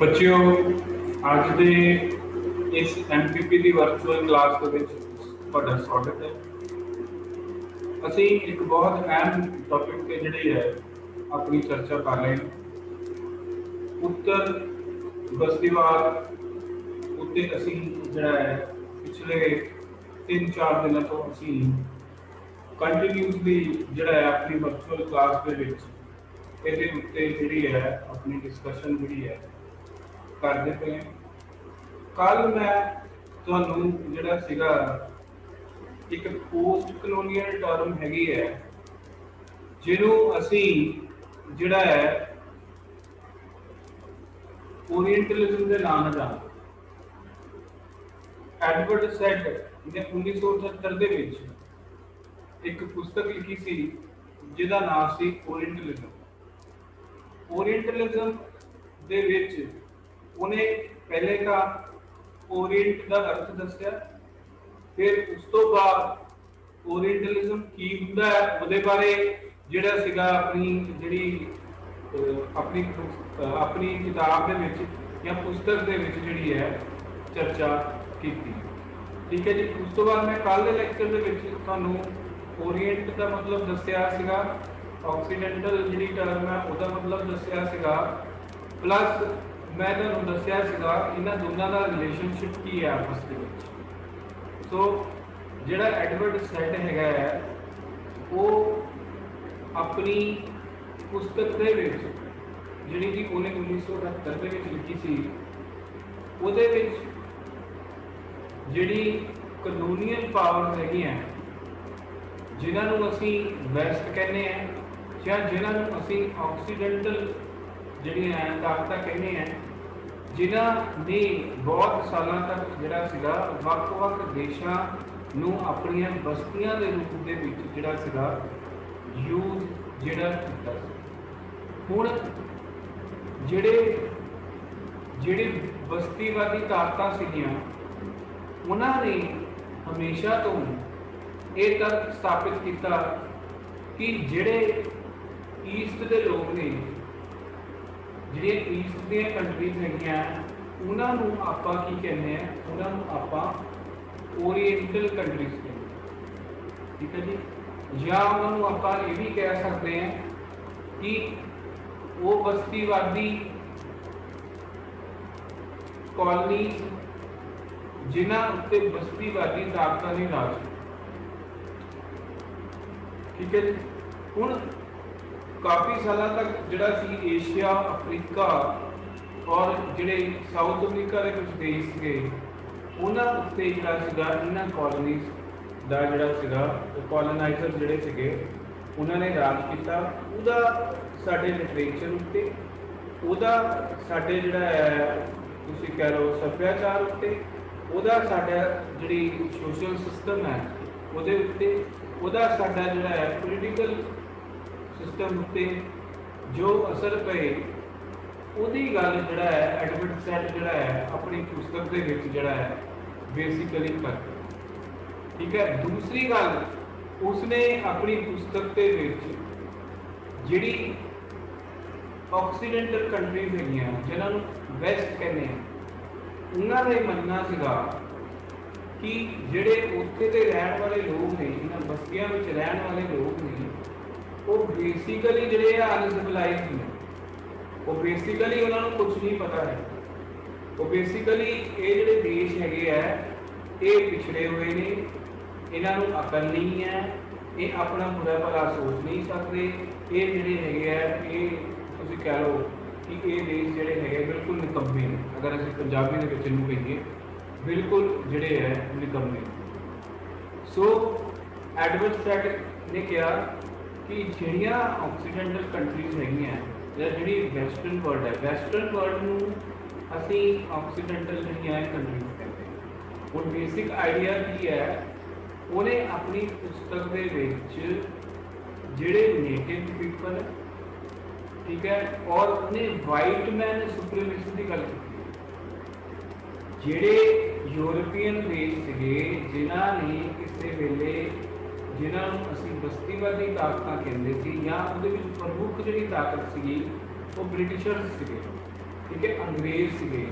बच्चों ਅੱਜ ਦੇ ਇਸ MPP ਦੀ ਵਰਚੁਅਲ ਕਲਾਸ ਦੇ ਵਿੱਚ ਤੁਹਾਡਾ ਸਵਾਗਤ ਹੈ। ਅਸੀਂ ਇੱਕ ਬਹੁਤ ਅਹਿਮ ਟੌਪਿਕ ਤੇ ਜਿਹੜੀ ਹੈ ਆਪਣੀ ਚਰਚਾ ਕਰ ਰਹੇ ਹਾਂ। ਉੱਤਰ ਬਸਤੀਵਾਦ ਉੱਤੇ ਅਸੀਂ ਜਿਹੜਾ ਹੈ ਪਿਛਲੇ 3-4 ਦਿਨਾਂ ਤੋਂ ਅਸੀਂ ਕੰਟੀਨਿਊਸਲੀ ਜਿਹੜਾ ਹੈ ਆਪਣੀ ਵਰਚੁਅਲ ਕਲਾਸ ਦੇ ਵਿੱਚ ਇਹਦੇ ਉੱਤੇ ਜਿਹੜੀ ਹੈ ਆਪਣੀ ਡਿਸਕਸ਼ਨ ਜਿਹੜੀ ਹੈ ਕਰਦੇ ਪਏ। ਕੱਲ ਮੈਂ ਤੁਹਾਨੂੰ ਜਿਹੜਾ ਸੀਗਾ ਇੱਕ ਪੋਸਟ ਕਲੋਨੀਅਲ ਟਰਮ ਹੈਗੀ ਹੈ ਜਿਹਨੂੰ ਅਸੀਂ ਜਿਹੜਾ ਹੈ ਓਰੀਐਂਟਲਿਜ਼ਮ ਦੇ ਨਾਂ ਨਾਲ ਜਾਣਦੇ। ਐਡਵਰਡ ਸੈਡ ਨੇ 1978 ਦੇ ਵਿੱਚ ਇੱਕ ਪੁਸਤਕ ਲਿਖੀ ਸੀ ਜਿਹਦਾ ਨਾਮ ਸੀ ਓਰੀਐਂਟਲਿਜ਼ਮ। ਓਰੀਐਂਟਲਿਜ਼ਮ ਦੇ ਵਿੱਚ ਉਹਨੇ ਪਹਿਲੇ ਤਾਂ ਓਰੀਐਂਟ ਦਾ ਅਰਥ ਦੱਸਿਆ, ਫਿਰ ਉਸ ਤੋਂ ਬਾਅਦ ਓਰੀਐਂਟਲਿਜ਼ਮ ਕੀ ਹੁੰਦਾ ਹੈ ਉਹਦੇ ਬਾਰੇ ਜਿਹੜਾ ਸੀਗਾ ਆਪਣੀ ਕਿਤਾਬ ਦੇ ਵਿੱਚ ਜਾਂ ਪੁਸਤਕ ਦੇ ਵਿੱਚ ਜਿਹੜੀ ਹੈ ਚਰਚਾ ਕੀਤੀ। ਠੀਕ ਹੈ ਜੀ। ਉਸ ਤੋਂ ਬਾਅਦ ਮੈਂ ਕੱਲ੍ਹ ਦੇ ਲੈਕਚਰ ਦੇ ਵਿੱਚ ਤੁਹਾਨੂੰ ਓਰੀਐਂਟ ਦਾ ਮਤਲਬ ਦੱਸਿਆ ਸੀਗਾ, ਆਕਸੀਡੈਂਟਲ ਜਿਹੜੀ ਟਰਮ ਹੈ ਉਹਦਾ ਮਤਲਬ ਦੱਸਿਆ ਸੀਗਾ, ਪਲੱਸ ਮੈਂ ਤੁਹਾਨੂੰ ਦੱਸਿਆ ਸੀਗਾ ਇਹਨਾਂ ਦੋਨਾਂ ਦਾ ਰਿਲੇਸ਼ਨਸ਼ਿਪ ਕੀ ਹੈ ਆਪਸ ਦੇ ਵਿੱਚ। ਸੋ ਜਿਹੜਾ ਐਡਵਰਡ ਸੈਡ ਹੈਗਾ ਹੈ ਉਹ ਆਪਣੀ ਪੁਸਤਕ ਦੇ ਵਿੱਚ ਜਿਹੜੀ ਕਿ ਉਹਨੇ 1978 ਦੇ ਵਿੱਚ ਲਿਖੀ ਸੀ ਉਹਦੇ ਵਿੱਚ ਜਿਹੜੀ ਕਲੋਨੀਅਲ ਪਾਵਰ ਹੈਗੀਆਂ ਜਿਨ੍ਹਾਂ ਨੂੰ ਅਸੀਂ ਵੈਸਟ ਕਹਿੰਦੇ ਹਾਂ ਜਾਂ ਜਿਨ੍ਹਾਂ ਨੂੰ ਅਸੀਂ ਆਕਸੀਡੈਂਟਲ ਜਿਹੜੀਆਂ ਤਾਕਤਾਂ ਕਹਿੰਦੇ ਆ, ਜਿਨ੍ਹਾਂ ਨੇ ਬਹੁਤ ਸਾਲਾਂ ਤੱਕ ਜਿਹੜਾ ਸੀਗਾ ਵੱਖ-ਵੱਖ ਦੇਸ਼ਾਂ ਨੂੰ ਆਪਣੀਆਂ ਬਸਤੀਆਂ ਦੇ ਰੂਪ ਦੇ ਵਿੱਚ ਜਿਹੜਾ ਸੀਗਾ ਯੂਜ਼ ਜਿਹੜਾ ਕੀਤਾ ਸੀ। ਹੁਣ ਜਿਹੜੇ ਬਸਤੀਵਾਦੀ ਤਾਕਤਾਂ ਸੀਗੀਆਂ ਉਹਨਾਂ ਨੇ ਹਮੇਸ਼ਾ ਤੋਂ ਇਹ ਤਰਕ ਸਥਾਪਿਤ ਕੀਤਾ ਕਿ ਜਿਹੜੇ ਈਸਟ ਦੇ ਲੋਕ ਨੇ, ਜਿਹੜੀਆਂ ਈਸਟ ਦੀਆਂ ਕੰਟਰੀਜ਼ ਹੈਗੀਆਂ ਉਹਨਾਂ ਨੂੰ ਆਪਾਂ ਕੀ ਕਹਿੰਦੇ ਆ, ਉਹਨਾਂ ਨੂੰ ਆਪਾਂ ਓਰੀਐਂਟਲ ਕੰਟਰੀਜ਼ ਕਹਿੰਦੇ। ਠੀਕ ਹੈ ਜੀ। ਜਾਂ ਉਹਨਾਂ ਨੂੰ ਆਪਾਂ ਇਹ ਵੀ ਕਹਿ ਸਕਦੇ ਹਾਂ ਕਿ ਉਹ ਬਸਤੀਵਾਦੀ ਕਾਲਨੀ ਜਿਨ੍ਹਾਂ ਉੱਤੇ ਬਸਤੀਵਾਦੀ ਤਾਕਤਾਂ ਨੇ ਰਾਜ। ਠੀਕ ਹੈ ਜੀ। ਹੁਣ ਕਾਫੀ ਸਾਲਾਂ ਤੱਕ ਜਿਹੜਾ ਸੀ ਏਸ਼ੀਆ, ਅਫਰੀਕਾ ਔਰ ਜਿਹੜੇ ਸਾਊਥ ਅਫਰੀਕਾ ਦੇ ਕੁਝ ਦੇਸ਼ ਸੀਗੇ ਉਹਨਾਂ ਉੱਤੇ ਜਿਹੜਾ ਸੀਗਾ ਇਹਨਾਂ ਕਾਲੋਨੀਜ਼ ਦਾ ਜਿਹੜਾ ਸੀਗਾ ਕੋਲੋਨਾਈਜ਼ਰ ਜਿਹੜੇ ਸੀਗੇ ਉਹਨਾਂ ਨੇ ਰਾਜ ਕੀਤਾ। ਉਹਦਾ ਸਾਡੇ ਲਿਟਰੇਚਰ ਉੱਤੇ, ਉਹਦਾ ਸਾਡੇ ਜਿਹੜਾ ਹੈ ਤੁਸੀਂ ਕਹਿ ਲਓ ਸੱਭਿਆਚਾਰ ਉੱਤੇ, ਉਹਦਾ ਸਾਡਾ ਜਿਹੜੀ ਸੋਸ਼ਲ ਸਿਸਟਮ ਹੈ ਉਹਦੇ ਉੱਤੇ, ਉਹਦਾ ਸਾਡਾ ਜਿਹੜਾ ਹੈ ਪੋਲੀਟੀਕਲ ਸਿਸਟਮ ਉੱਤੇ ਜੋ ਅਸਰ ਪਏ ਉਹਦੀ ਗੱਲ ਜਿਹੜਾ ਹੈ ਐਡਵਰਡ ਸੈਡ ਜਿਹੜਾ ਹੈ ਆਪਣੀ ਪੁਸਤਕ ਦੇ ਵਿੱਚ ਜਿਹੜਾ ਹੈ ਬੇਸਿਕਲੀ ਕਰਦਾ। ਠੀਕ ਹੈ। ਦੂਸਰੀ ਗੱਲ ਉਸਨੇ ਆਪਣੀ ਪੁਸਤਕ ਦੇ ਵਿੱਚ ਜਿਹੜੀ ਆਕਸੀਡੈਂਟਲ ਕੰਟਰੀਜ਼ ਹੈਗੀਆਂ ਜਿਹਨਾਂ ਨੂੰ ਵੈਸਟ ਕਹਿੰਦੇ ਆ ਉਹਨਾਂ ਦਾ ਮੰਨਣਾ ਸੀਗਾ ਕਿ ਜਿਹੜੇ ਉੱਥੇ ਦੇ ਰਹਿਣ ਵਾਲੇ ਲੋਕ ਨੇ, ਇਹਨਾਂ ਬਸਤੀਆਂ ਵਿੱਚ ਰਹਿਣ ਵਾਲੇ ਲੋਕ ਨੇ, ਉਹ ਬੇਸਿਕਲੀ ਜਿਹੜੇ ਆ ਅਨਸਿਵਲਾਈਜ਼ਡ ਨੇ। ਉਹ ਬੇਸਿਕਲੀ ਉਹਨਾਂ ਨੂੰ ਕੁਝ ਨਹੀਂ ਪਤਾ ਹੈ। ਉਹ ਬੇਸਿਕਲੀ ਇਹ ਜਿਹੜੇ ਦੇਸ਼ ਹੈਗੇ ਆ ਇਹ ਪਿਛੜੇ ਹੋਏ ਨੇ, ਇਹਨਾਂ ਨੂੰ ਅਕਲ ਨਹੀਂ ਹੈ, ਇਹ ਆਪਣਾ ਬੁਰਾ ਭਲਾ ਸੋਚ ਨਹੀਂ ਸਕਦੇ। ਇਹ ਜਿਹੜੇ ਹੈਗੇ ਆ ਇਹ ਤੁਸੀਂ ਕਹਿ ਲਓ ਕਿ ਇਹ ਦੇਸ਼ ਜਿਹੜੇ ਹੈਗੇ ਬਿਲਕੁਲ ਨਿਕੰਮੇ ਨੇ। ਅਗਰ ਅਸੀਂ ਪੰਜਾਬੀ ਦੇ ਵਿੱਚ ਇਹਨੂੰ ਕਹੀਏ ਬਿਲਕੁਲ ਜਿਹੜੇ ਹੈ ਨਿਕੰਮੇ। ਸੋ ਐਡਵਰਡ ਸੈਡ ਨੇ ਕਿਹਾ ਕਿ ਜਿਹੜੀਆਂ ਆਕਸੀਡੈਂਟਲ ਕੰਟਰੀਜ਼ ਹੈਗੀਆਂ ਜਾਂ ਜਿਹੜੀ ਵੈਸਟਰਨ ਵਰਲਡ ਹੈ, ਵੈਸਟਰਨ ਵਰਲਡ ਨੂੰ ਅਸੀਂ ਆਕਸੀਡੈਂਟਲ ਜਿਹੜੀਆਂ ਕੰਟਰੀਜ਼ ਕਹਿੰਦੇ ਹਾਂ। ਹੁਣ ਬੇਸਿਕ ਆਈਡੀਆ ਕੀ ਹੈ, ਉਹਨੇ ਆਪਣੀ ਪੁਸਤਕ ਦੇ ਵਿੱਚ ਜਿਹੜੇ ਨੇਟਿਵ ਪੀਪਲ, ਠੀਕ ਹੈ, ਔਰ ਉਹਨੇ ਵਾਈਟ ਮੈਨ ਸੁਪਰੀਮੇਸੀ ਦੀ ਗੱਲ ਕੀਤੀ। ਜਿਹੜੇ ਯੂਰਪੀਅਨ ਦੇਸ਼ ਸੀਗੇ ਜਿਨ੍ਹਾਂ ਨੇ ਕਿਸੇ ਵੇਲੇ ਜਿਨ੍ਹਾਂ ਨੂੰ ਅਸੀਂ ਬਸਤੀਵਾਦੀ ਤਾਕਤਾਂ ਕਹਿੰਦੇ ਸੀ ਜਾਂ ਉਹਦੇ ਵਿੱਚ ਪ੍ਰਮੁੱਖ ਜਿਹੜੀ ਤਾਕਤ ਸੀਗੀ ਉਹ ਬ੍ਰਿਟਿਸ਼ਰਸ ਸੀਗੇ। ठीक है, अंग्रेज सीगे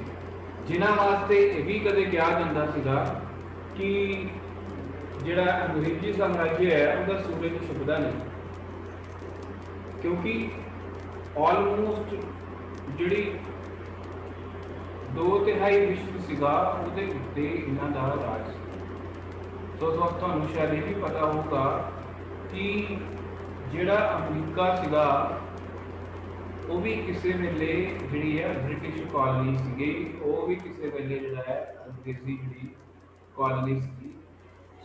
जिन्हां वास्ते ये भी कदे कहा जाता सीगा कि जिहड़ा अंग्रेजी साम्राज्य है उसका सूरज छुपदा नहीं, क्योंकि ऑलमोस्ट जिहड़ी 2/3 विश्व सीगा उहदे उत्ते इन्हां दा राज सी। तो तुहानूं शायद ये भी पता होगा कि जिहड़ा अमरीका सीगा वो भी किसी वेले जिहड़ी है ब्रिटिश कॉलोनी सीगी, वो भी किसी वेले जिहड़ा है अंग्रेजी जिहड़ी कॉलोनी सी।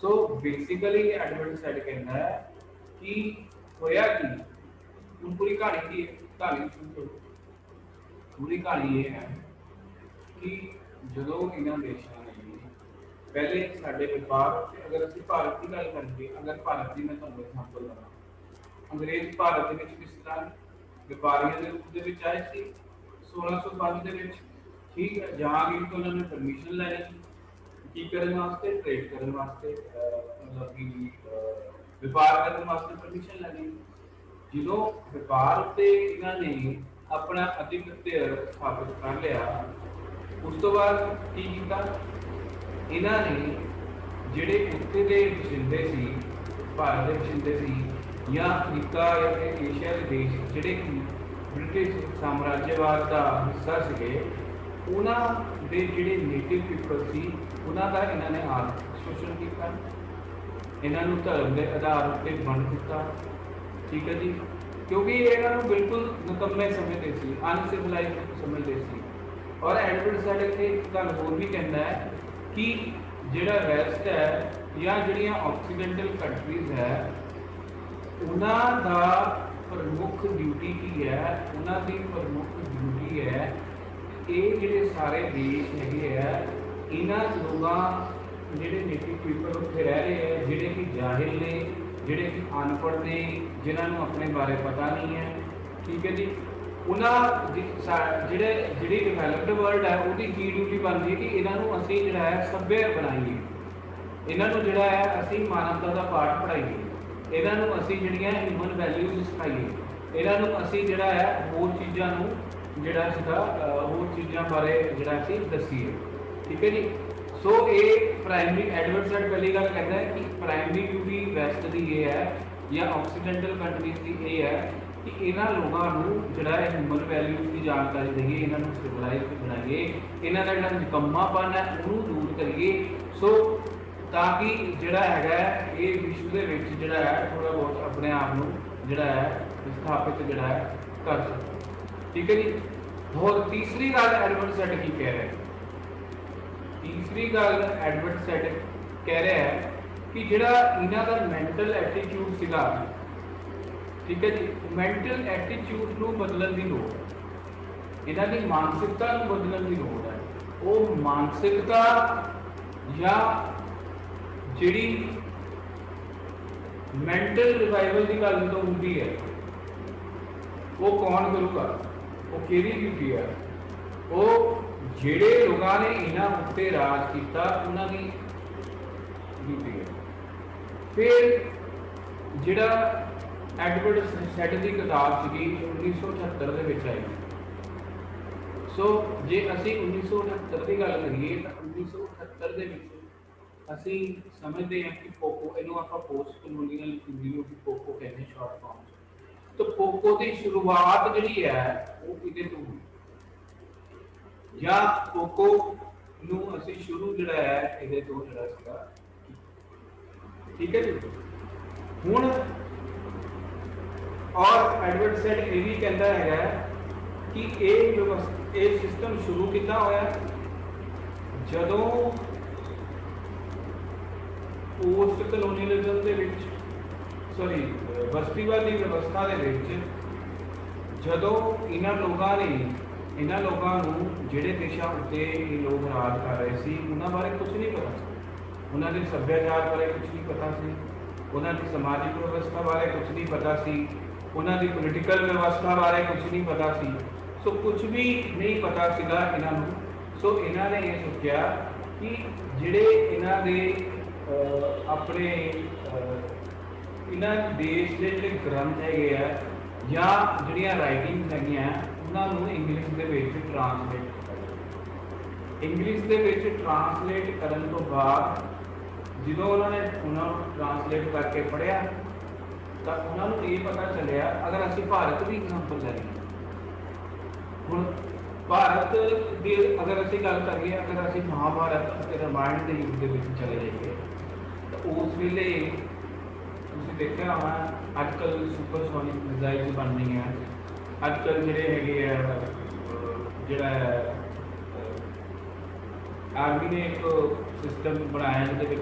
सो बेसिकली एडवर्ड सैड कहना है कि होया कि हुण पूरी कहानी की कहानी सुनो। पूरी कहानी ये है कि जदों इन्हां देशां ने पहले साडे व्यापार, अगर असीं भारत की गल करिए, अगर भारत की मैं तुहानूं एग्जांपल दवां, अंग्रेज भारत दे विच किस तरह व्यापारियों के रूप में आए थे 1605 के, ठीक है। जहांगीर तो उन्होंने परमिशन लैनी की करने वास्ते, ट्रेड करने वास्ते, मतलब कि व्यापार करने वास्ते परमिशन लैनी। जो व्यापार उत्ते इन्होंने अपना आधिपत्य स्थापित कर लिया, उस तो बाद की किया इन्होंने जिहड़े उत्ते दे वसिंदे सी, भारत के वसिंदे सी या अफ्रीका या एशिया के देश जिहड़े कि ब्रिटिश साम्राज्यवाद का हिस्सा सीगे, उन्होंने दे जिहड़े नेटिव पीपल सी उन्हों का इन्होंने आर्थिक शोषण किया, इन्हों धर्म के आधार पर वंड दिता, ठीक है जी। क्योंकि इन्हों बिल्कुल निकम्मे समझते सी, अनसिविलाइज समझते सी। और एडवर्ड सैड इत्थे एक गल होर भी कहता है कि जिहड़ा वैस्ट है या जिहड़ियां ऑक्सीडेंटल कंट्रीज है उन्हां दा प्रमुख ड्यूटी की है, उन्हां दी प्रमुख ड्यूटी है ये जिहड़े सारे देश हैगे है, इन्हां लोगां जिहड़े नेटिव पीपल उत्थे रह रहे हैं, जिहड़े कि जाहिल ने, जिहड़े कि अनपढ़ ने, जिन्होंने अपने बारे पता नहीं है, ठीक है जी। उन्हां जिहड़े जिहड़ी डिवेलप्ड वर्ल्ड है उसकी की ड्यूटी बनती है कि इन्हों असीं जिहड़ा है सभ्य बनाइए, इन्हों जिहड़ा है असीं मानवता का पाठ पढ़ाइए, इन्हों असीं जिहड़ियां ह्यूमन वैल्यूज सिखाइए, इन्हों असीं जिहड़ा है होर चीज़ां नूं जिहड़ा सीगा होर चीज़ां बारे जिहड़ा असीं दसीए, ठीक है जी। सो ये प्राइमरी एडवर्ड सैड पहली गल कहता है कि प्राइमरी ड्यूटी वैस्ट की ये है या ऑक्सीडेंटल कंट्रीज की ये है कि इन्हां लोगों को जिहड़ा है ह्यूमन वैल्यूज की जानकारी दईए, इन्हों सिविलाइज बनाइए, इन्हां दा जिहड़ा निकम्मापन है उन्होंने दूर करिए। सो ताकि जिहड़ा हैगा ये विश्व के विच जिहड़ा है थोड़ा बहुत अपने आप को जिहड़ा है स्थापित जिहड़ा है कर सके, ठीक है जी। और तीसरी गल एडवर्ड सैड की कह रहे हैं, तीसरी गल एडवर्ड सैड कह रहा है कि जिहड़ा इन्हां दा मैंटल एटीट्यूड सीगा, ठीक है जी, मैंटल एटीट्यूड को बदलने की लोड़ है, इन्हां दी मानसिकता को बदलने की लोड़ है। वो मानसिकता या जिहड़ी मैंटल रिवाइवल की गल जो होंदी है वो कौन करूगा, वो किहदी ड्यूटी है, वो जिहड़े लोगों ने इन्हां उत्ते राज किया उन्हां दी ड्यूटी है। फिर जिहड़ा एडवर्ड सैड की किताब सी 1978 के आई। सो जे असी 1978 की गल करिए तो 1978 के असी समझते हैं कि पोको, इनू आप पोस्ट कलोनीअल हिंदी में भी पोको कहते हैं शॉर्ट फॉर्म। तो पोको की शुरुआत जी है वो किते तो हुई या पोको नू असी शुरू जिहड़ा है इहदे तो जिहड़ा सीगा, ठीक है जी। हुण और एडवर्ड सैड ये भी कहता है कि ये सिस्टम शुरू कितना होया जदों पोस्ट कलोनीअलिज्म के विच, सॉरी बस्तीवादी व्यवस्था के विच जदों इन्हां लोगों ने इन्हां लोगों नूं जिहड़े देशां उत्ते लोग राज कर रहे सी उन्हां बारे कुछ नहीं पता सी, उन्हां दे सभ्याचार बारे कुछ नहीं पता सी, उन्हां दी समाजिक व्यवस्था बारे कुछ नहीं पता सी, उन्हां दी पोलिटिकल व्यवस्था बारे कुछ नहीं पता सी। सो कुछ भी नहीं पता सीगा इन्हां नूं। सो इन्हां ने यह सोचा कि जिहड़े इन्हां दे अपने इन्हां देश के जिहड़े ग्रंथ हैगे आ या जिहड़ियां राइटिंग्स हैगियां उन्होंने इंग्लिश के ट्रांसलेट किया। इंग्लिश के ट्रांसलेट करने तो बाद जो उन्होंने ट्रांसलेट करके पढ़िया तो उन्होंने ये पता चलिया, अगर असी भारत की एग्जाम्पल लैए, हुण भारत की अगर असी गल करिए, अगर असी महाभारत और रामायण के युग के चले जाइए तो उस वेले तुसीं देखिया होना अजकल सुपरसोनिक मिसाइल्स बन रही हैं, अजकल जिहड़े हैगे जिहड़ा आर्मी ने एक सिस्टम बनाया जिहदे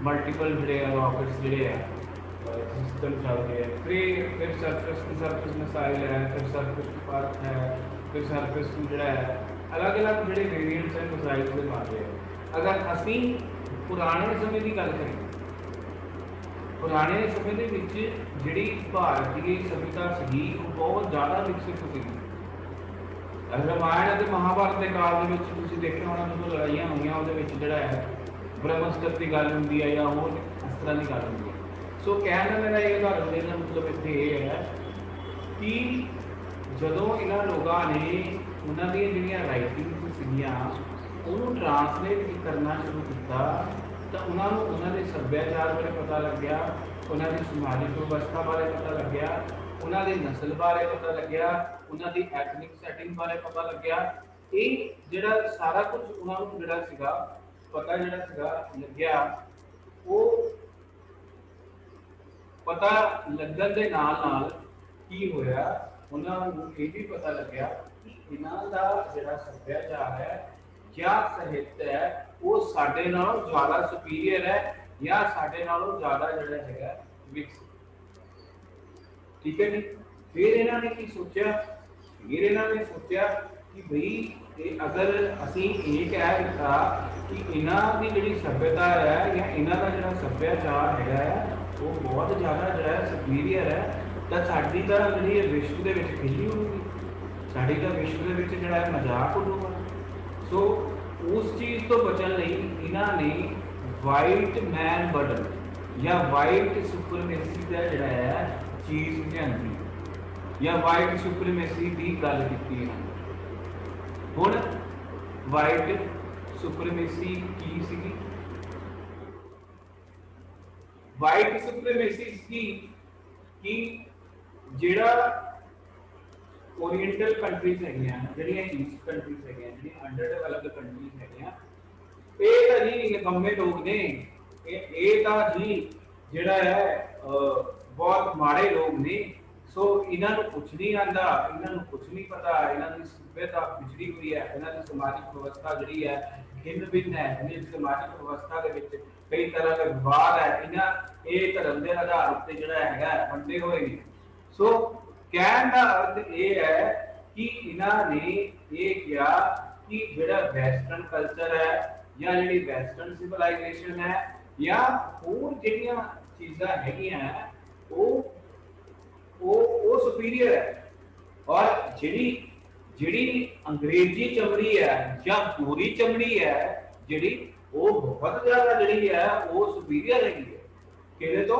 मल्टीपल जिहड़े रॉकेट्स जिहड़े सिस्टम चलते हैं, फिर सरफेस मिसाइल है, फिर सरफेस पार्क है, फिर सरफेस जो अलग अलग जो वेरिएंट्स हैं मिसाइल के बनते हैं। अगर असी पुराने समय की गल करें, पुराने समय के जी भारतीय सभ्यता सी बहुत ज़्यादा विकसित थी। रामायण और महाभारत के काल में देखा होना जो लड़ाइयाँ हुई जो ब्रह्मस्त्र की गल होंगी है या होर इस तरह की गल होंगी है। सो कहने का मेरा ये उदाहरण देना मतलब इतने ये है कि जदों इन्होंने लोगों ने उन्होंने जो राइटिंग्स ट्रांसलेट करना शुरू किया तो उन्होंने सभ्याचार बारे पता लग गया, उन्होंने समाजिक व्यवस्था बारे पता लग गया, उन्होंने नस्ल बारे पता लग गया, उन्होंने एथनिक सैटिंग बारे पता लग गया। ये जोड़ा सारा कुछ उन्होंने जोड़ा पता जोड़ा लग गया, वो पता लगन के नाल की होया उन्होंने ये भी पता लग गया कि इन्हों का जोड़ा सभ्याचार है या साहित्य है वो साडे नालों ज़्यादा सुपीरियर है या साडे नालों ज़्यादा जोड़ा है विकसित। ठीक है जी। फिर इन्होंने की सोचा, फिर इन्होंने सोचा कि भाई अगर असी ये कह दिता कि इन्हों की जी सभ्यता है या इन्हों का जो सभ्याचार है वो बहुत ज़्यादा जो है सुपीरियर है, तो साड़ी तो जी विश्व के खिली होगी, साड़ी तो विश्व के जो मजाक उड़ूगा। सो उस चीज़ तो बचन लई इन्होंने वाइट मैन बर्डन या वाइट सुपरमेसी का जोड़ा है चीज़ लियांदी या वाइट सुपरमेसी की गल की। हुण वाइट सुपरमेसी की सी, वाइट सुपरमेसी की जिहड़ा ओरिएंटल कंट्रीज है जिहड़ियां ईस्ट कंट्रीज है जी अंडर डेवलप्ड कंट्रीज है ये तो जी निकम्मे लोग ने, ये तो जी जिहड़ा है बहुत माड़े लोग ने। सो इन्हों कुछ नहीं आता, इन्हों कुछ नहीं पता, इन्हों सभ्यता पिछड़ी हुई है, इन्हों समाजिक व्यवस्था जी है भिन्न भिन्न है, इन्हें समाजिक व्यवस्था के कई तरह के विवाद है, इन्हें ये धर्म के आधार पर जोड़ा है वंडे हुए हैं। सो कहने का अर्थ ये है कि इन्होंने ये किया कि जो वैसटर्न कल्चर है या जी वैसटर्न सिविलाइजेशन है या होर जिहड़ियां चीज़ां हैगियां वो सुपीरियर है, और जिहड़ी जिहड़ी अंग्रेजी चमड़ी है या पूरी चमड़ी है जिहड़ी वो बहुत ज़्यादा जिहड़ी है वो सुपीरियर हैगी है किहदे तो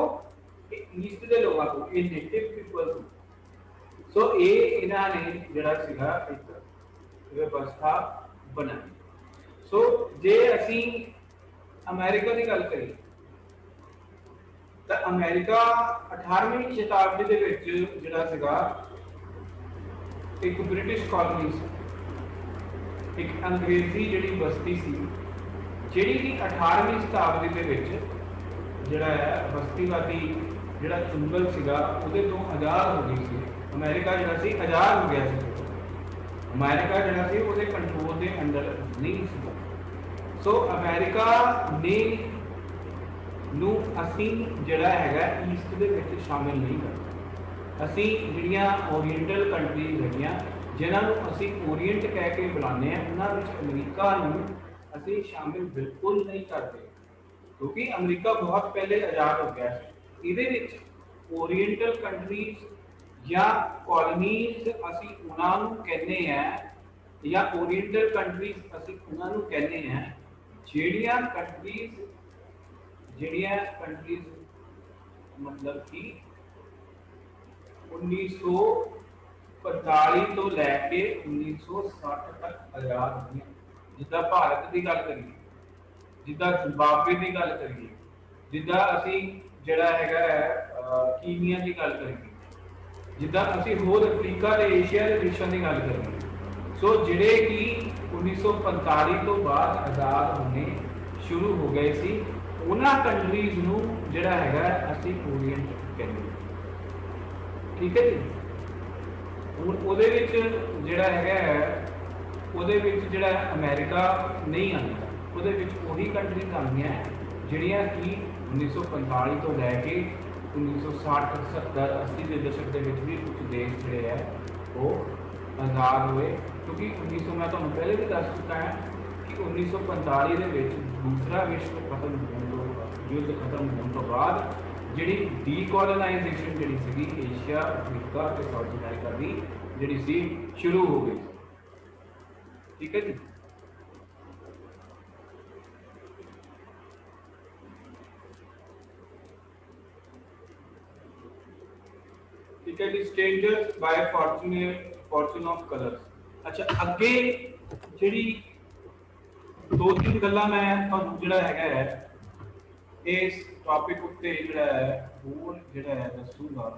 ईस्ट के लोगों को, ये नेटिव पीपल को। सो ये इन्होंने जिहड़ा सीगा एक व्यवस्था बनाई। सो जे असी अमेरिका की गल करिए तो अमेरिका 18वीं शताब्दी के जिहड़ा सीगा एक ब्रिटिश कॉलोनी सी, एक अंग्रेजी जिहड़ी बस्ती सी जिहड़ी कि 18वीं शताब्दी के जिहड़ा है बस्तीवादी जिहड़ा चुंगल सीगा उहदे तो आज़ाद हो गई सी। अमेरिका जिहड़ा सी आज़ाद हो गया सी, अमेरिका जिहड़ा सी उहदे कंट्रोल के अंडर नहीं सी। सो अमेरिका ने नूं असीं जिहड़ा हैगा ईस्ट दे विच शामिल नहीं करते। असीं जिहड़ियां ओरिएंटल कंट्रीज हैगियां जिन्हां नूं असीं ओरिएंट कह के बुलाने हैं उन्हां विच अमरीका नूं असीं शामिल बिल्कुल नहीं करते, क्योंकि अमरीका बहुत पहले आज़ाद हो गया है। इहदे विच ओरिएंटल कंट्रीज या कॉलोनीज असीं उन्हां नूं कहने हैं या ओरिएंटल कंट्रीज असीं उन्हां नूं कहने हैं जिहड़ियां कंट्रीज मतलब कि 1950 1945 ਤੋਂ ਲੈ ਕੇ 1960 ਤੱਕ ਆਜ਼ਾਦ ਹੋਈਆਂ। ਜਿੱਦਾਂ ਭਾਰਤ ਦੀ ਗੱਲ ਕਰੀਏ, ਜਿੱਦਾਂ ਜ਼ਿੰਬਾਬਵੇ ਦੀ ਗੱਲ ਕਰੀਏ, ਜਿੱਦਾਂ ਅਸੀਂ ਜਿਹੜਾ ਹੈਗਾ ਕੀਨੀਆ ਦੀ ਗੱਲ ਕਰੀਏ, ਜਿੱਦਾਂ ਅਸੀਂ ਹੋਰ ਅਫਰੀਕਾ ਤੇ ਏਸ਼ੀਆ ਦੇ ਦੇਸ਼ਾਂ ਦੀ ਗੱਲ ਕਰੀਏ। ਸੋ ਜਿਹੜੇ ਕਿ 1945 ਤੋਂ ਬਾਅਦ ਆਜ਼ਾਦ ਹੋਣੇ ਸ਼ੁਰੂ ਹੋ ਗਏ ਸੀ, ਉਹਨਾਂ ਕੰਟਰੀਜ਼ ਨੂੰ ਜਿਹੜਾ ਹੈਗਾ ਅਸੀਂ ਓਰੀਐਂਟ ਕਹਿੰਦੇ ਹਾਂ। ਠੀਕ ਹੈ ਜੀ। ਹੁਣ ਉਹਦੇ ਵਿੱਚ ਜਿਹੜਾ ਹੈਗਾ ਉਹਦੇ ਵਿੱਚ ਜਿਹੜਾ ਅਮਰੀਕਾ ਨਹੀਂ ਆਉਂਦਾ, ਉਹਦੇ ਵਿੱਚ ਉਹੀ ਕੰਟਰੀਜ਼ ਆਉਂਦੀਆਂ ਜਿਹੜੀਆਂ ਕਿ 1945 ਤੋਂ ਲੈ ਕੇ 1960 70 80 ਦੇ ਦਸ਼ਕ ਦੇ ਵਿੱਚ ਵੀ ਕੁਝ ਦੇਸ਼ ਜਿਹੜੇ ਹੈ ਉਹ ਆਜ਼ਾਦ ਹੋਏ। ਕਿਉਂਕਿ 1900 ਮੈਂ ਤੁਹਾਨੂੰ ਪਹਿਲੇ ਵੀ ਦੱਸ ਚੁੱਕਾ ਹੈ ਕਿ 1945 ਦੇ ਵਿੱਚ ਦੂਸਰਾ ਵਿਸ਼ਵ ਖਤਮ ਹੋਣ ਤੋਂ ਯੁੱਧ ਖਤਮ ਹੋਣ ਤੋਂ ਬਾਅਦ ਜਿਹੜੀ ਡੀਕੋਲੋਨਾਈਜੇਸ਼ਨ ਜਿਹੜੀ ਸੀਗੀ ਏਸ਼ੀਆ, ਅਫਰੀਕਾ ਤੇ ਸਾਊਥ ਅਮਰੀਕਾ ਦੀ ਜਿਹੜੀ ਸੀ ਸ਼ੁਰੂ ਹੋ ਗਈ। ਠੀਕ ਹੈ ਜੀ। ਠੀਕ ਹੈ ਜੀ। ਸਟ੍ਰੇਂਜਰਸ ਬਾय ਫॉर्चून ऑफ कलर्स। अच्छा, अगे ਜਿਹੜੀ ਦੋ ਤਿੰਨ ਗੱਲਾਂ ਮੈਂ ਤੁਹਾਨੂੰ ਜਿਹੜਾ ਹੈਗਾ ਇਸ ਟੌਪਿਕ ਉੱਤੇ ਜਿਹੜਾ ਹੋਰ ਜਿਹੜਾ ਦੱਸੂਗਾ।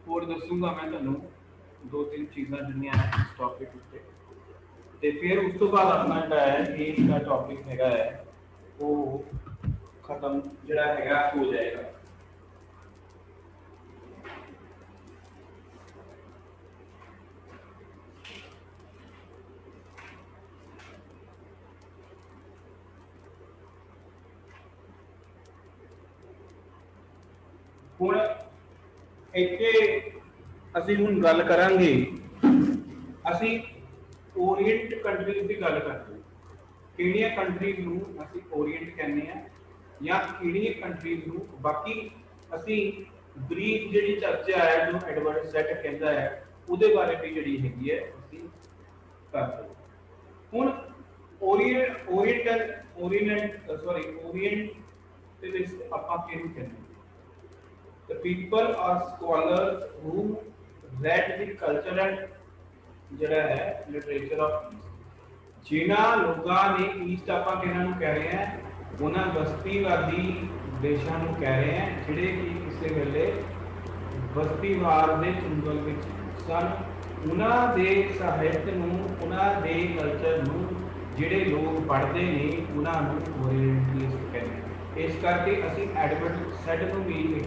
ਹੋਰ ਦੱਸੂਗਾ ਮੈਂ ਤੁਹਾਨੂੰ ਦੋ ਤਿੰਨ ਚੀਜ਼ਾਂ ਜਿਹੜੀਆਂ ਇਸ ਟੌਪਿਕ ਉੱਤੇ, ਤੇ ਫਿਰ ਉਸ ਤੋਂ ਬਾਅਦ ਆਪਣਾ ਜਿਹੜਾ ਇਹ ਦਾ ਟੌਪਿਕ ਹੈਗਾ ਉਹ ਖਤਮ ਜਿਹੜਾ ਹੈਗਾ ਹੋ ਜਾਏਗਾ। ਹੁਣ ਇੱਥੇ ਅਸੀਂ ਹੁਣ ਗੱਲ ਕਰਾਂਗੇ, ਅਸੀਂ ਓਰੀਐਂਟ ਕੰਟਰੀਜ਼ ਦੀ ਗੱਲ ਕਰਦੇ। ਕਿਹੜੀਆਂ ਕੰਟਰੀਜ਼ ਨੂੰ ਅਸੀਂ ਓਰੀਐਂਟ ਕਹਿੰਦੇ ਆ ਜਾਂ ਕਿਹੜੀਆਂ ਕੰਟਰੀਜ਼ ਨੂੰ, ਬਾਕੀ ਅਸੀਂ ਬਰੀਫ ਜਿਹੜੀ ਚਰਚਾ ਹੈ ਜੋ ਐਡਵਰਡ ਸੈਟ ਕਹਿੰਦਾ ਹੈ ਉਹਦੇ ਬਾਰੇ ਵੀ ਜਿਹੜੀ ਹੈਗੀ ਹੈ ਅਸੀਂ ਕਰਦੇ। ਹੁਣ ਓਰੀਐਂਟ ਦੇ ਵਿੱਚ ਆਪਾਂ ਕਿਹਨੂੰ ਕਹਿੰਦੇ? The people are scholars who read the culture and ਜਿਹੜਾ ਹੈ literature of East। ਜਿਨ੍ਹਾਂ ਲੋਕਾਂ ਨੇ ਈਸਟ ਆਪਾਂ ਕਿਹਨਾਂ ਨੂੰ ਕਹਿ ਰਹੇ ਹਾਂ? ਉਹਨਾਂ ਬਸਤੀਵਾਦੀ ਦੇਸ਼ਾਂ ਨੂੰ ਕਹਿ ਰਹੇ ਹਾਂ ਜਿਹੜੇ ਕਿ ਕਿਸੇ ਵੇਲੇ ਬਸਤੀਵਾਦ ਦੇ ਚੁੰਗਲ ਵਿੱਚ ਸਨ। ਉਹਨਾਂ ਦੇ ਸਾਹਿਤ ਨੂੰ, ਉਹਨਾਂ ਦੇ ਕਲਚਰ ਨੂੰ ਜਿਹੜੇ ਲੋਕ ਪੜ੍ਹਦੇ ਨੇ ਉਹਨਾਂ ਨੂੰ ਓਰੀਐਂਟਲਿਸਟ ਕਹਿੰਦੇ ਆ। ਇਸ ਕਰਕੇ ਅਸੀਂ ਐਡਵਰਡ ਸੈਡ ਨੂੰ ਵੀ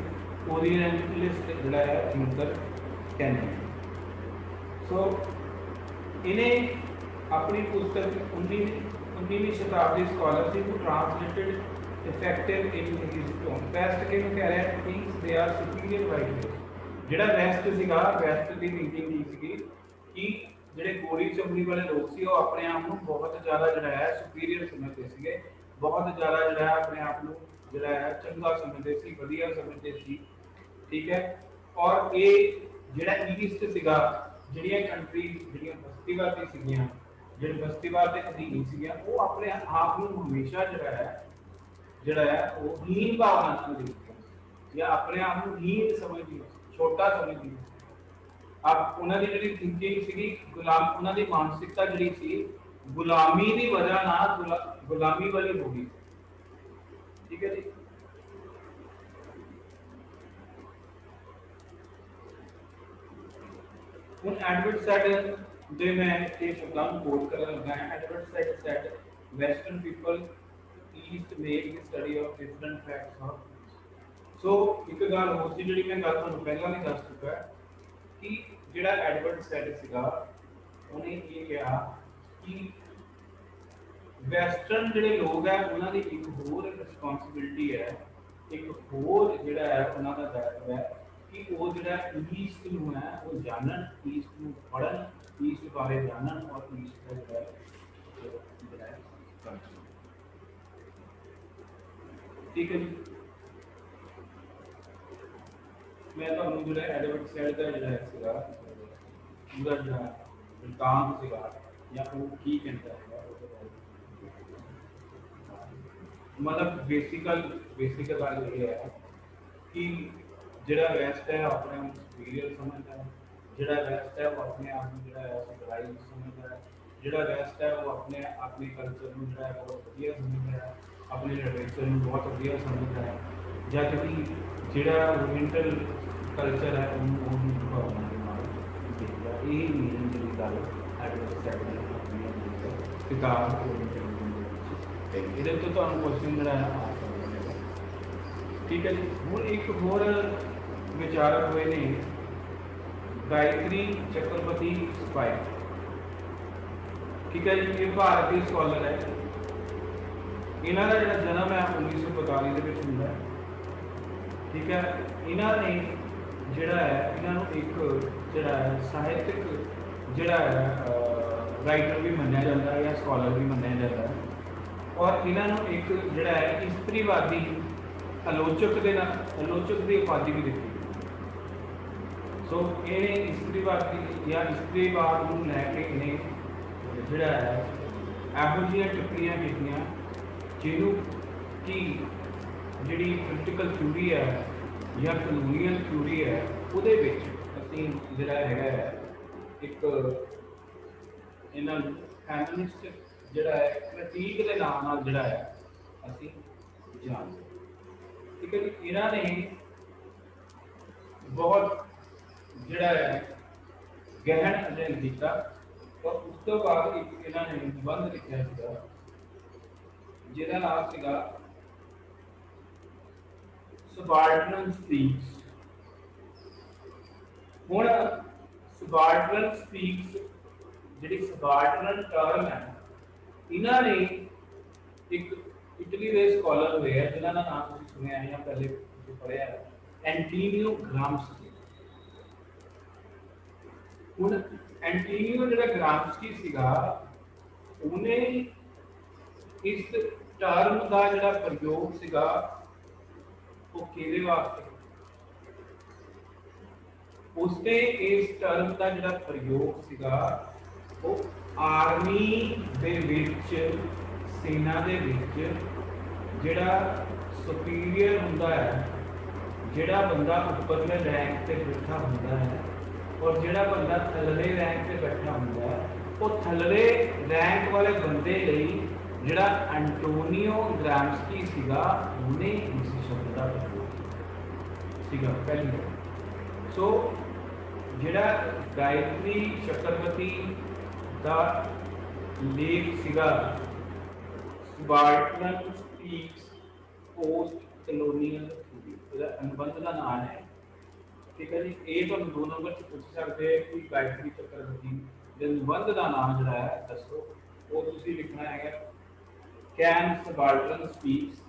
ਓਰੀਐਂਟਲਿਸਟ ਜਿਹੜਾ ਹੈ ਥਿੰਕਰ ਕਹਿੰਦੇ हैं। सो इन्हें अपनी पुस्तक 19वीं शताब्दी scholarship translated effective in his tone. West किहनूं कह रहे हैं? Thinks they are superior white race. ਜਿਹੜਾ ਵੈਸਟ ਸੀਗਾ, ਵੈਸਟ ਦੀ ਥਿੰਕਿੰਗ ਕੀ ਸੀਗੀ ਕਿ ਜਿਹੜੇ ਗੋਰੀ ਚਮੜੀ ਵਾਲੇ ਲੋਕ ਸੀ ਉਹ ਆਪਣੇ ਆਪ ਨੂੰ ਬਹੁਤ ਜ਼ਿਆਦਾ ਜਿਹੜਾ ਹੈ ਸੁਪੀਰੀਅਰ ਸਮਝਦੇ ਸੀਗੇ, ਬਹੁਤ ਜ਼ਿਆਦਾ ਜਿਹੜਾ ਆਪਣੇ ਆਪ ਨੂੰ ਜਿਹੜਾ ਹੈ ਚੰਗਾ ਸਮਝਦੇ ਸੀ, ਵਧੀਆ ਸਮਝਦੇ ਸੀ। ਠੀਕ ਹੈ। ਔਰ ਇਹ ਜਿਹੜਾ ਈਸਟ ਸੀਗਾ, ਜਿਹੜੀਆਂ ਕੰਟਰੀ ਜਿਹੜੀਆਂ ਬਸਤੀਵਾਦੀ ਸੀਗੀਆਂ, ਜਿਹੜੇ ਬਸਤੀਵਾਦ ਦੇ ਅਧੀਨ ਸੀਗੀਆਂ, ਉਹ ਆਪਣੇ ਆਪ ਨੂੰ ਹਮੇਸ਼ਾ ਜਿਹੜਾ ਹੈ ਉਹ ਹੀਨ ਭਾਵਨਾ ਨਾਲ ਦੇਖਦੇ ਜਾਂ ਆਪਣੇ ਆਪ ਨੂੰ ਹੀਨ ਸਮਝਦੇ, ਛੋਟਾ ਸਮਝਦੇ। ਆਪ ਉਹਨਾਂ ਦੀ ਜਿਹੜੀ ਥਿੰਕਿੰਗ ਸੀਗੀ ਗੁਲਾਮ, ਉਹਨਾਂ ਦੀ ਮਾਨਸਿਕਤਾ ਜਿਹੜੀ ਸੀ ਗੁਲਾਮੀ ਦੀ ਵਜ੍ਹਾ ਨਾਲ ਗੁਲਾਮੀ ਵਾਲੀ ਹੋ ਗਈ। ਠੀਕ ਹੈ ਜੀ। ਹੁਣ ਐਡਵਰਡ ਸੈਡ ਦੇ ਮੈਂ ਇਹ ਸ਼ਬਦਾਂ ਨੂੰ ਕੋਟ ਕਰਨ ਲੱਗਾ ਹਾਂ। Edward Said Said western people east make study of different facts of. So ਇੱਕ ਗੱਲ ਹੋਰ ਸੀ ਜਿਹੜੀ ਮੈਂ ਗੱਲ ਤੁਹਾਨੂੰ ਪਹਿਲਾਂ ਵੀ ਦੱਸ ਚੁੱਕਾ ਕਿ ਜਿਹੜਾ ਐਡਵਰਡ ਸੈਡ ਸੀਗਾ ਉਹਨੇ ਇਹ ਕਿਹਾ ਕਿ ਵੈਸਟਰਨ ਜਿਹੜੇ ਲੋਕ ਹੈ ਉਹਨਾਂ ਦੀ ਇੱਕ ਹੋਰ ਰਿਸਪੌਂਸਿਬਿਲਿਟੀ ਹੈ, ਇੱਕ ਹੋਰ ਜਿਹੜਾ ਹੈ ਉਹਨਾਂ ਦਾ ਦਾਇਰਾ ਹੈ ਕਿ ਉਹ ਜਿਹੜਾ ਈਸਟ ਨੂੰ ਹੈ ਉਹ ਜਾਣਨ, ਈਸਟ ਨੂੰ ਪੜ੍ਹਨ, ਈਸਟ ਬਾਰੇ ਜਾਣਨ ਔਰ ਈਸਟ ਦਾ ਜਿਹੜਾ ਹੈ ਠੀਕ ਹੈ ਜੀ। ਮੈਂ ਤੁਹਾਨੂੰ ਜਿਹੜਾ ਐਡਵਰਡ ਸੈਡ ਦਾ ਜਿਹੜਾ ਸੀਗਾ ਉਹਦਾ ਜਿਹੜਾ ਵ੍ਰਿਤਾਂਤ ਸੀਗਾ ਜਾਂ ਉਹ ਕੀ ਕਹਿੰਦਾ ਹੈਗਾ ਉਹਦੇ ਬਾਰੇ मतलब बेसिक गल ये है कि जिहड़ा वैस्ट है अपने आप सुपीरियर समझदा है, जिहड़ा वैस्ट है वो अपने आप को जिहड़ा है सिविलाइज समझदा है, जिहड़ा वैस्ट है वो अपने अपने कल्चर को जिहड़ा है बहुत वधिया समझदा है, अपने लिटरेचर को बहुत वधिया समझदा है, जबकि जिहड़ा ओरिएंटल कल्चर है उन्होंने प्रभावना के नाल देखदा है। ये मेरी जिहड़ी गल एडवर्स सैक्टर अपनी किताब ओरिएंटल ਇਹਦੇ ਤੋਂ ਤੁਹਾਨੂੰ ਕੁਐਸਚਨ ਜਿਹੜਾ ਹੈ ਆ ਸਕਦਾ ਹੈ। ਠੀਕ ਹੈ ਜੀ। ਹੁਣ ਇੱਕ ਹੋਰ ਵਿਚਾਰਕ ਹੋਏ ਨੇ ਗਾਇਤਰੀ ਚੱਕਰਵਰਤੀ ਸਪਾਈ। ਠੀਕ ਹੈ ਜੀ। ਇਹ ਭਾਰਤੀ ਸਕਾਲਰ ਹੈ। ਇਹਨਾਂ ਦਾ ਜਿਹੜਾ ਜਨਮ ਹੈ 1945 ਦੇ ਵਿੱਚ ਹੁੰਦਾ ਹੈ। ਠੀਕ ਹੈ। ਇਹਨਾਂ ਨੇ ਜਿਹੜਾ ਹੈ ਇਹਨਾਂ ਨੂੰ ਇੱਕ ਜਿਹੜਾ ਹੈ ਸਾਹਿਤਕ ਜਿਹੜਾ ਹੈ ਰਾਈਟਰ ਵੀ ਮੰਨਿਆ ਜਾਂਦਾ ਹੈ ਜਾਂ ਸਕਾਲਰ ਵੀ ਮੰਨਿਆ ਜਾਂਦਾ ਹੈ। और इन्होंने एक जोड़ा है इस्त्रीवादी आलोचक के आलोचक की उपाधि भी दी। सो ये इस्त्रीवादी या इस्त्रीवाद को लैके इन्हें जोड़ा है एहो जिहियां टिप्पणियां कीतियां जिन्हों कि जिहड़ी पोलिटिकल थ्योरी है या कलोनीअल थ्योरी है उहदे विच असीं जिहड़ा हैगा एक इन्हां फैमिनिस्ट जिहड़ा है प्रतीक के नाम नाल जिहड़ा है असीं जानते। ठीक है जी। इन्हां ने बहुत जिहड़ा है गहन अध्ययन किया और उस तो बाद एक इन्हां ने निबंध लिखिया सीगा जिहदा नाम सीगा सबाल्टर्न स्पीक्स। हुण सबाल्टर्न स्पीक्स जिहड़ी सबाल्टर्न टर्म है इन्होंने एक इटली के स्कॉलर हुए हैं जिन्हों का नाम तुम सुनिया है या पहले पढ़िया है एंटीनियो ग्राम्स्की। हुण एंटीनियो जो ग्राम्स्की सीगा उन्हें इस टर्म का जो प्रयोग सीगा वो किहदे वास्ते उसने इस टर्म का जो प्रयोग सीगा वो आर्मी दे विच सेना दे विच जिहड़ा सुपीरियर हुंदा है जिहड़ा बंदा उपरले रैंक ते बैठा हुंदा है और जिहड़ा बंदा थल्ले रैंक ते बैठा हुंदा है वो थल्ले रैंक वाले बंदे लई जिहड़ा एंटोनियो ग्राम्स्की सीगा उन्हें इस शब्द का प्रयोग सीगा पहली। सो जिहड़ा गायत्री चक्रवर्ती का लेख सीगा subaltern speaks post colonial theory अनुबंध का नाम है। ठीक है जी। ये तो 2 नंबर से पूछ सकते हैं कि गायत्री चक्रवर्ती के अनुबंध का नाम जो है दसो वो तुसी लिखना है can subaltern speaks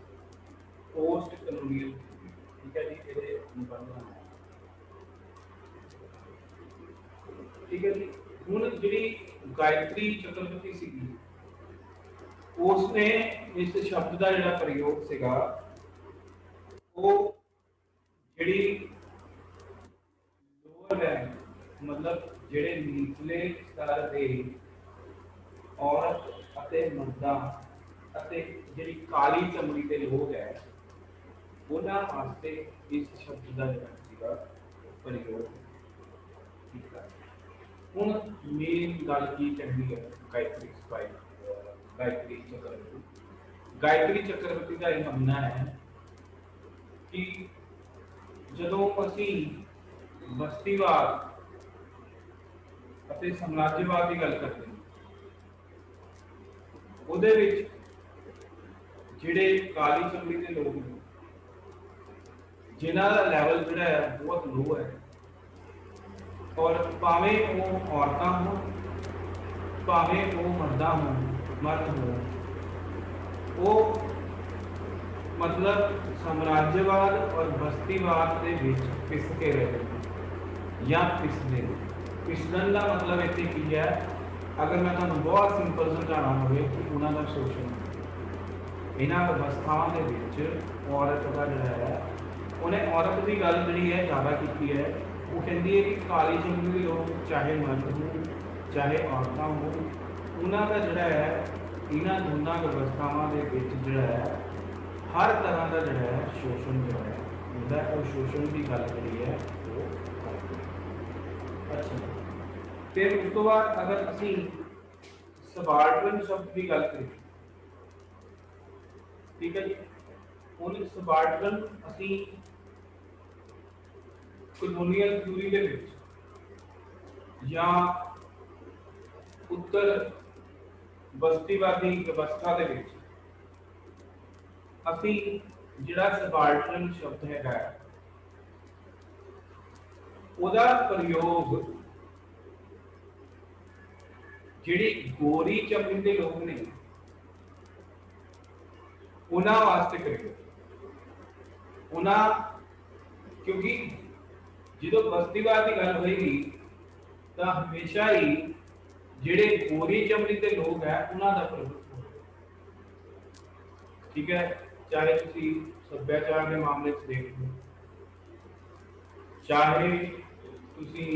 post colonial theory. ठीक है जी। ये अनुबंध का नाम ठीक है जी। हुण जिहड़ी गायत्री चक्रवर्ती सीगी उसने इस शब्द का जिहड़ा प्रयोग सीगा वो जिहड़ी लोअर रैंक मतलब जिहड़े नीचले स्तर के औरत अते मर्दां अते जिहड़ी काली चमड़ी के लोग है उन्हां वास्ते इस शब्द का जिहड़ा सीगा प्रयोग कीता। हुण मेन गल की कहनी है गायत्री सपाई गायत्री चक्रवर्ती। गायत्री चक्रवर्ती का यह मानना है कि जदों असीं बस्तीवाद ਅਤੇ ਸਾਮਰਾਜ්यਵਾਦ ਦੀ ਗੱਲ ਕਰਦੇ ਹਾਂ ਉਹਦੇ ਵਿੱਚ ਜਿਹੜੇ ਕਾਲੀ ਚਮੜੀ ਦੇ ਲੋਕ ਨੇ ਜਿਨ੍ਹਾਂ ਦਾ ਲੈਵਲ ਜਿਹੜਾ ਹੈ ਬਹੁਤ ਲੋ ਹੈ और भावें वो औरतां हो भावें वो मर्द हो वो मतलब साम्राज्यवाद और बस्तीवाद के बीच पिस के रहे या पिसने पिसदन का मतलब इतने की है। अगर मैं तुहानूं बहुत सिंपल समझाना हो कि उन्होंने का शोषण इन्हां व्यवस्थावां दे विच औरत का जिहड़ा है उन्हें औरत की गल जिहड़ी है ज़्यादा की है। वो कहती है कि काली चमड़ी के लोग चाहे मर्द हो चाहे औरतां हो उन्हों का जोड़ा है इन्होंने दोनों व्यवस्थावां के विच जोड़ा है हर तरह का जो है शोषण जो है ਹੁੰਦਾ है, और शोषण की गल करी है वो करते हैं। अच्छा, फिर उस तो बाद अगर असी सबाल्टर्न शब्द की गल करिए, ठीक है जी, ਹੁਣ ਸਬਾਲਟਰਨ ਅਸੀਂ ਕਲੋਨੀਅਲ ਥਿਊਰੀ ਦੇ ਵਿੱਚ ਜਾਂ ਉੱਤਰ ਬਸਤੀਵਾਦੀ ਵਿਵਸਥਾ ਦੇ ਵਿੱਚ ਅਸੀਂ ਜਿਹੜਾ ਸਬਾਲਟਰਨ ਸ਼ਬਦ ਹੈਗਾ ਉਹਦਾ ਪ੍ਰਯੋਗ ਜਿਹੜੀ ਗੋਰੀ ਚਮੜੀ ਦੇ ਲੋਕ ਨੇ ਉਹਨਾਂ ਵਾਸਤੇ ਕਰੀਏ। ਉਹਨਾਂ क्योंकि जो बस्तीवाद की गल होएगी तो हमेशा ही जेडे गोरी चमड़ी के लोग है उन्हों का प्रभुत्व, ठीक है, चाहे तुसी सभ्याचार के मामले से देख लो, चाहे तुसी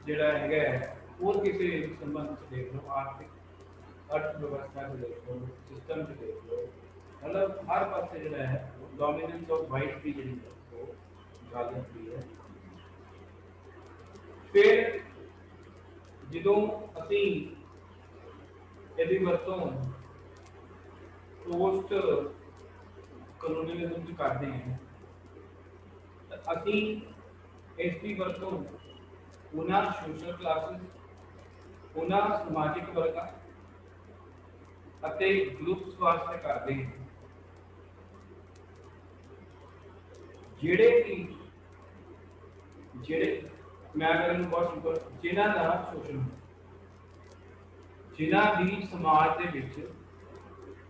जेड़ा है और किसी संबंध से देख लो, आर्थिक अर्थव्यवस्था से देख लो, सिस्टम से देख लो, मतलब हर पास जो है डोमिनेंस ऑफ वाइट की जी गल होती है। फिर जो असी यदि वरतों पोस्ट कलोनीलिज्म करते हैं तो असी इसकी वरतों उन्होंने सोशल क्लासेस उन्होंने समाजिक वर्ग ग्रुप्स वास्ते करते हैं जेड़े कि जेड़े मैं अगर बहुत सिंपल जिन्हों का शोषण जिन्हों की समाज के विच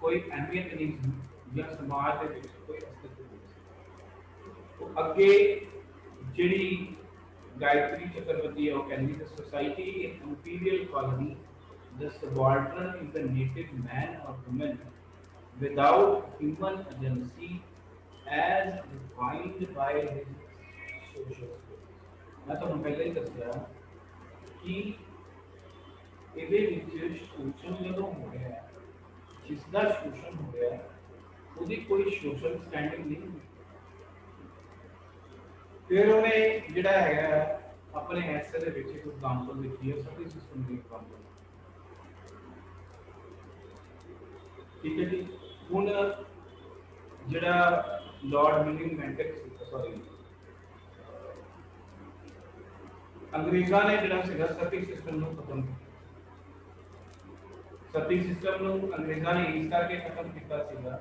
कोई अहमियत नहीं थी या समाज के विच कोई अस्तित्व नहीं, तो अगे जिहड़ी गायत्री चक्रवर्ती है वो कहती है society in imperial colony the subaltern is the native man और woman without human agency as defined by his social skills। मैं तो पहले ही दसिया कि ये शोषण जो हो रहा है, जिसका शोषण हो रहा है उसकी कोई सोशल स्टैंडिंग नहीं हुई। फिर उन्हें जिहड़ा है अपने ऐसे दे विच एक एग्जांपल लिखी है सभी सिस्टम की एग्जांपल, ठीक है जी। हुण जिहड़ा लॉर्ड मिलिंग सॉरी अंग्रेज़ों ने जिहड़ा सती सिस्टम को खत्म किया, सती सिस्टम को अंग्रेज़ों ने इस करके खत्म किया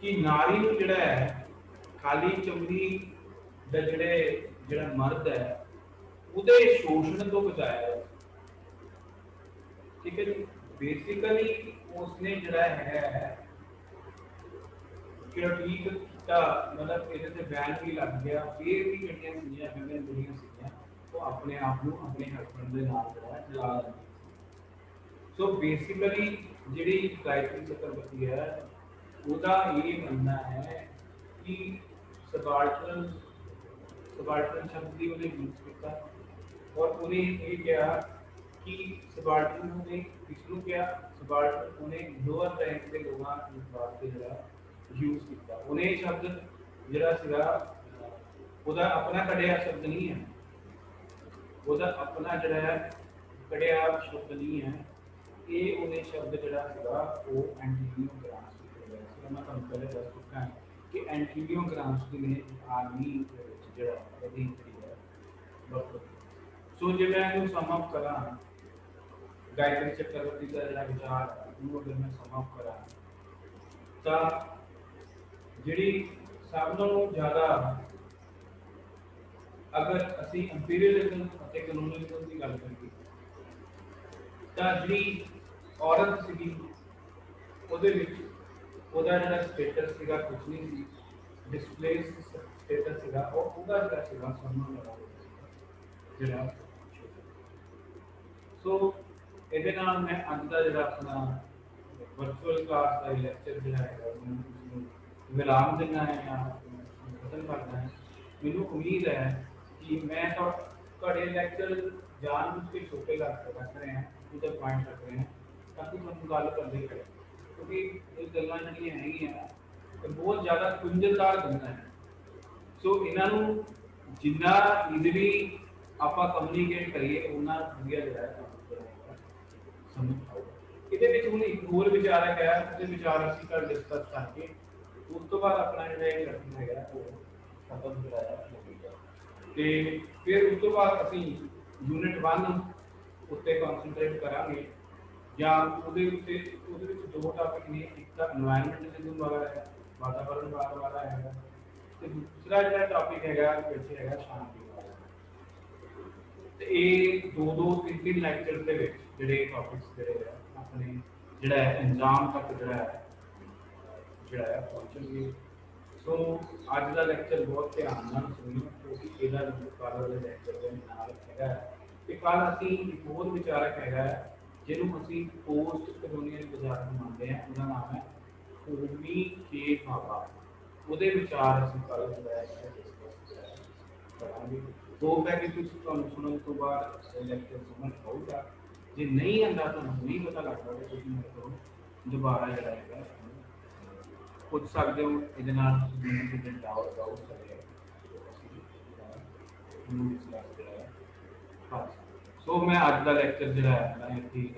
कि नारी को जिहड़ा है खाली चमड़ी दा जिहड़ा मर्द है उहदे शोषण तो बचाया, ठीक है जी। बेसिकली उसने जड़ा है कि ठीक किया, मतलब ये बैन भी लग गया, फिर भी जड़ियां सीगियां फीमेल बुढ़ियां सीगियां तो अपने आप को अपने हस्बैंड के नाल जड़ा जला लेंदी। सो बेसिकली जिहड़ी गायत्री चक्रवर्ती है उसका ये मानना है कि सबाल्टर्न शब्द की उन्हें यूज किया और उन्हें ये कहा कि सबाल्टर्न ने किसनों क्या सबाल्टर्न उन्हें लोअर रैंक के लोगों वास्ते जरा यूज किया। उन्हें शब्द जरा सिरा उदा अपना कढ़िया शब्द नहीं है, उदा अपना जरा है कढ़िया शब्द नहीं है, ये उन्हें शब्द जरा सिरा वो एंटीनियो ग्राम्सकी के लिए सिरा मैं तुहानू पहले दस चुका है कि एंटीनियो ग्राम्सकी ने आर्मी जरा अधीन करी है बरतो। सो जे मैं इन्हू सम अप करा गायत्री चक्रवर्ती का जरा विचार अगर मैं समाप्त करा तो जिहड़ी सब नालों ज़्यादा अगर असी इंपीरियलिज्म और कलोनीलिज्म की गल करिए तो जिहड़ी औरत सीगी उहदे विच उहदा जिहड़ा स्टेटस सीगा कुछ नहीं सी, डिस्प्लेस स्टेटस सीगा और उहदा जिहड़ा सीगा सम्मान लगा जिहड़ा सो ਇਹਦੇ ਨਾਲ मैं ਅੱਜ ਦਾ ਜਿਹੜਾ ਆਪਣਾ वर्चुअल क्लास का लैक्चर जो है विराम देना है या खत्म करना है। मैनू उम्मीद है कि मैं तो लैक्चर जानबूझ के छोटे रख रहे हैं, उधर पॉइंट रख रहे हैं ताकि गल करते हैं क्योंकि ये गल्लां जिहड़ियां हैगियां ते बहुत ज़्यादा गुंझलदार गल्लां हैं। सो इन्हों जिन्ना ईजली आप कम्यूनीकेट करिए उन्ना वधिया जो है समझ आऊगा। ये हुण एक होर विचारक है उसके विचार असीं कल डिस्कस करके उस तो बाद अपना जो लेसन है वो खत्म कराया तो फिर उस तो बाद असीं यूनिट 1 उत्ते कॉन्सनट्रेट करांगे या दो टॉपिक ने एक तो एनवायरनमेंटलिज्म वाला है वातावरणवाद वाला है तो दूसरा जो टॉपिक है शांति वाला। तो ये दो तीन तीन लैक्चर के जोड़े टॉपिक्स जोड़े अपने जोड़ा अंजाम तक जोड़ा पहुँचेंगे। सो अज का लैक्चर बहुत ध्यान नाल सुनियो क्योंकि यदा कल वाले लैक्चर के नाल है कि कल असीं एक होर विचारक है जिन्होंने असीं पोस्ट कलोनीअल विचारक मानते हैं उनका नाम है होमी के भाभा। ਉਹਦੇ ਵਿਚਾਰ ਅਸੀਂ ਕੱਲ डिस्कस करांगे। होप है कि तुसीं तुहानूं सुनने तो बाद लैक्चर समझ आऊगा। जे नहीं आंदा तुहानूं नहीं पता लगदा तो तुसीं मेरे कोल दोबारा जिहड़ा है पुछ सकदे हो। इहदे नाल तुसीं जिन्ने डाउट करे डिस्कस कराया। हाँ सो मैं अज का लैक्चर जिहड़ा है इत्थे ही